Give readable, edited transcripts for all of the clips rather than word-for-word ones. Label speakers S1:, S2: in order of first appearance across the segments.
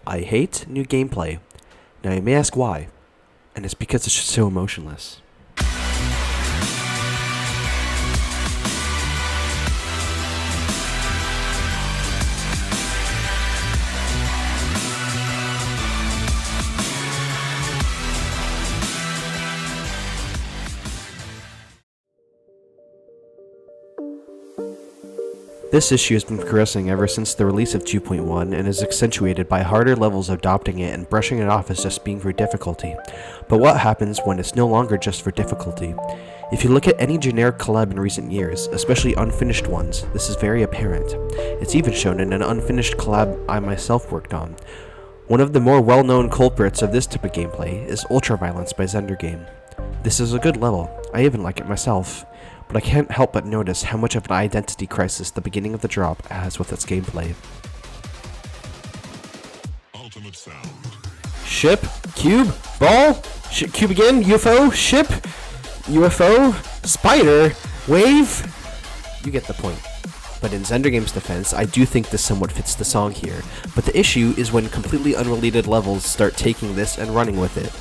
S1: I hate new gameplay. Now you may ask why, and it's because it's just so emotionless. This issue has been progressing ever since the release of 2.1 and is accentuated by harder levels adopting it and brushing it off as just being for difficulty. But what happens when it's no longer just for difficulty? If you look at any generic collab in recent years, especially unfinished ones, this is very apparent. It's even shown in an unfinished collab I myself worked on. One of the more well-known culprits of this type of gameplay is Ultraviolence by Zendergame. This is a good level, I even like it myself, but I can't help but notice how much of an identity crisis the beginning of the drop has with its gameplay.
S2: Ultimate sound.
S1: Ship, cube, ball, cube again, UFO, ship, UFO, spider, wave. You get the point. But in Zendergame's defense, I do think this somewhat fits the song here, but the issue is when completely unrelated levels start taking this and running with it.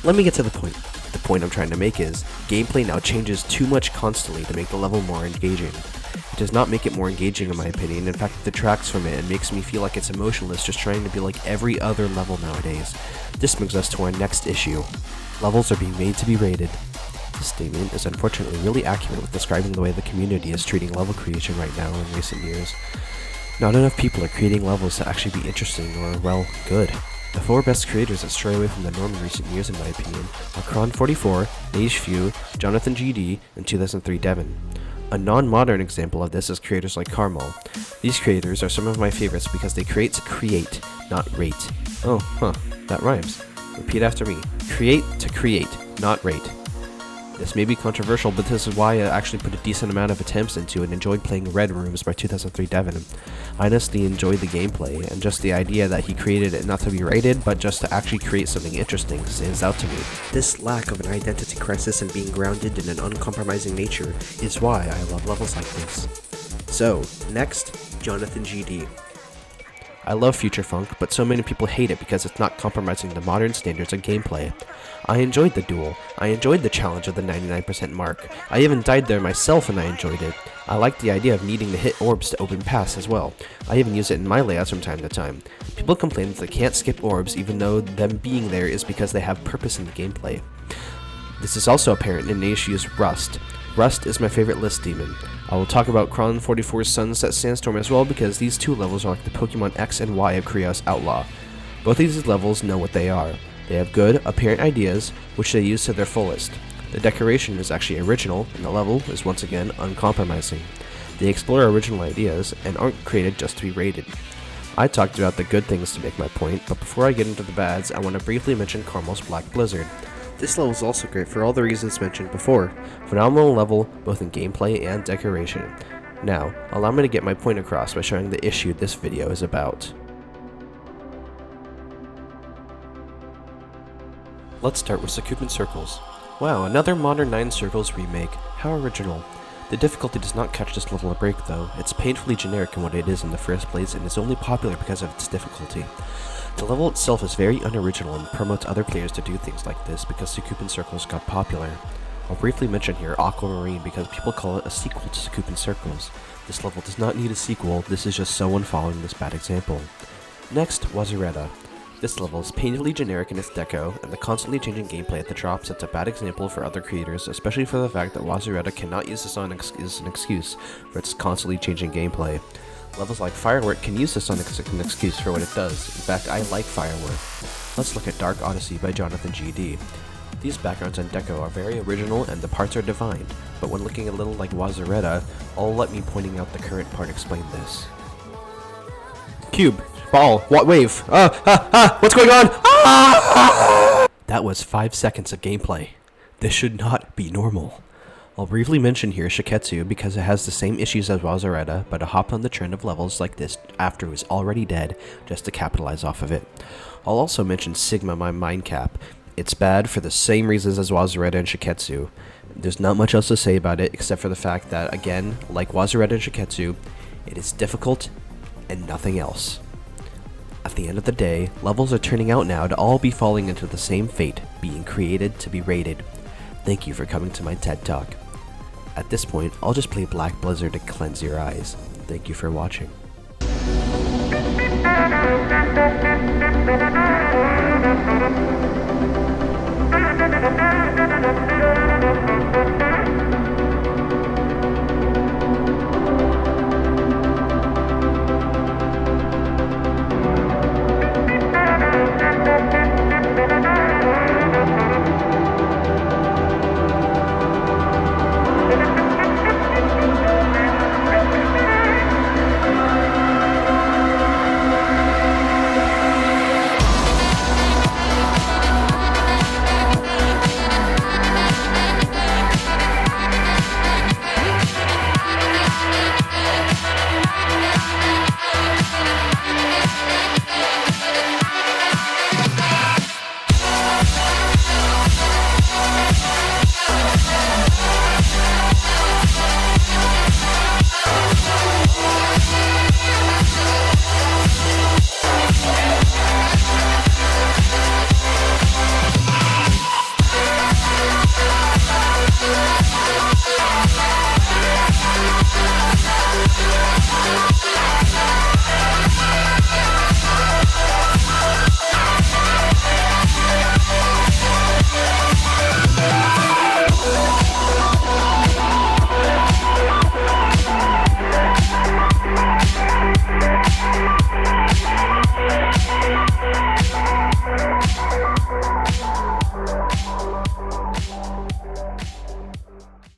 S1: Let me get to the point. The point I'm trying to make is, gameplay now changes too much constantly to make the level more engaging. It does not make it more engaging in my opinion, in fact it detracts from it and makes me feel like it's emotionless just trying to be like every other level nowadays. This brings us to our next issue. Levels are being made to be rated. This statement is unfortunately really accurate with describing the way the community is treating level creation right now in recent years. Not enough people are creating levels to actually be interesting or, well, good. The four best creators that stray away from the norm in recent years, in my opinion, are Kron44, NageFew, Jonathan GD, and 2003 Devon. A non-modern example of this is creators like Carmel. These creators are some of my favorites because they create to create, not rate. Oh, that rhymes. Repeat after me. Create to create, not rate. This may be controversial, but this is why I actually put a decent amount of attempts into and enjoyed playing Red Rooms by 2003 Devon. I honestly enjoyed the gameplay, and just the idea that he created it not to be rated, but just to actually create something interesting stands out to me. This lack of an identity crisis and being grounded in an uncompromising nature is why I love levels like this. So, next, Jonathan GD. I love Future Funk, but so many people hate it because it's not compromising the modern standards of gameplay. I enjoyed the duel. I enjoyed the challenge of the 99% mark. I even died there myself and I enjoyed it. I liked the idea of needing to hit orbs to open paths as well. I even use it in my layouts from time to time. People complain that they can't skip orbs even though them being there is because they have purpose in the gameplay. This is also apparent in Neishu's Rust. Rust is my favorite list demon. I will talk about Kron44's Sunset Sandstorm as well because these two levels are like the Pokemon X and Y of Krios Outlaw. Both of these levels know what they are. They have good, apparent ideas, which they use to their fullest. The decoration is actually original, and the level is once again uncompromising. They explore original ideas, and aren't created just to be rated. I talked about the good things to make my point, but before I get into the bads, I want to briefly mention Carmel's Black Blizzard. This level is also great for all the reasons mentioned before. Phenomenal level, both in gameplay and decoration. Now, allow me to get my point across by showing the issue this video is about. Let's start with Zakupin Circles. Wow, another Modern 9 Circles remake. How original. The difficulty does not catch this level a break though. It's painfully generic in what it is in the first place and is only popular because of its difficulty. The level itself is very unoriginal and promotes other players to do things like this because Zakupin Circles got popular. I'll briefly mention here Aquamarine because people call it a sequel to Zakupin Circles. This level does not need a sequel, this is just someone following this bad example. Next, Waziretta. This level is painfully generic in its deco, and the constantly changing gameplay at the drop sets a bad example for other creators, especially for the fact that Waziretta cannot use this as an excuse for its constantly changing gameplay. Levels like Firework can use this as an excuse for what it does. In fact, I like Firework. Let's look at Dark Odyssey by Jonathan GD. These backgrounds and deco are very original and the parts are defined, but when looking a little like Waziretta, I'll let me pointing out the current part explain this. Cube, ball, what wave? What's going on? That was 5 seconds of gameplay. This should not be normal. I'll briefly mention here Shiketsu because it has the same issues as Waziretta, but it hopped on the trend of levels like this after it was already dead, just to capitalize off of it. I'll also mention Sigma, my mind cap. It's bad for the same reasons as Waziretta and Shiketsu. There's not much else to say about it except for the fact that, again, like Waziretta and Shiketsu, it is difficult and nothing else. At the end of the day, levels are turning out now to all be falling into the same fate, being created to be rated. Thank you for coming to my TED Talk. At this point, I'll just play Black Blizzard to cleanse your eyes. Thank you for watching.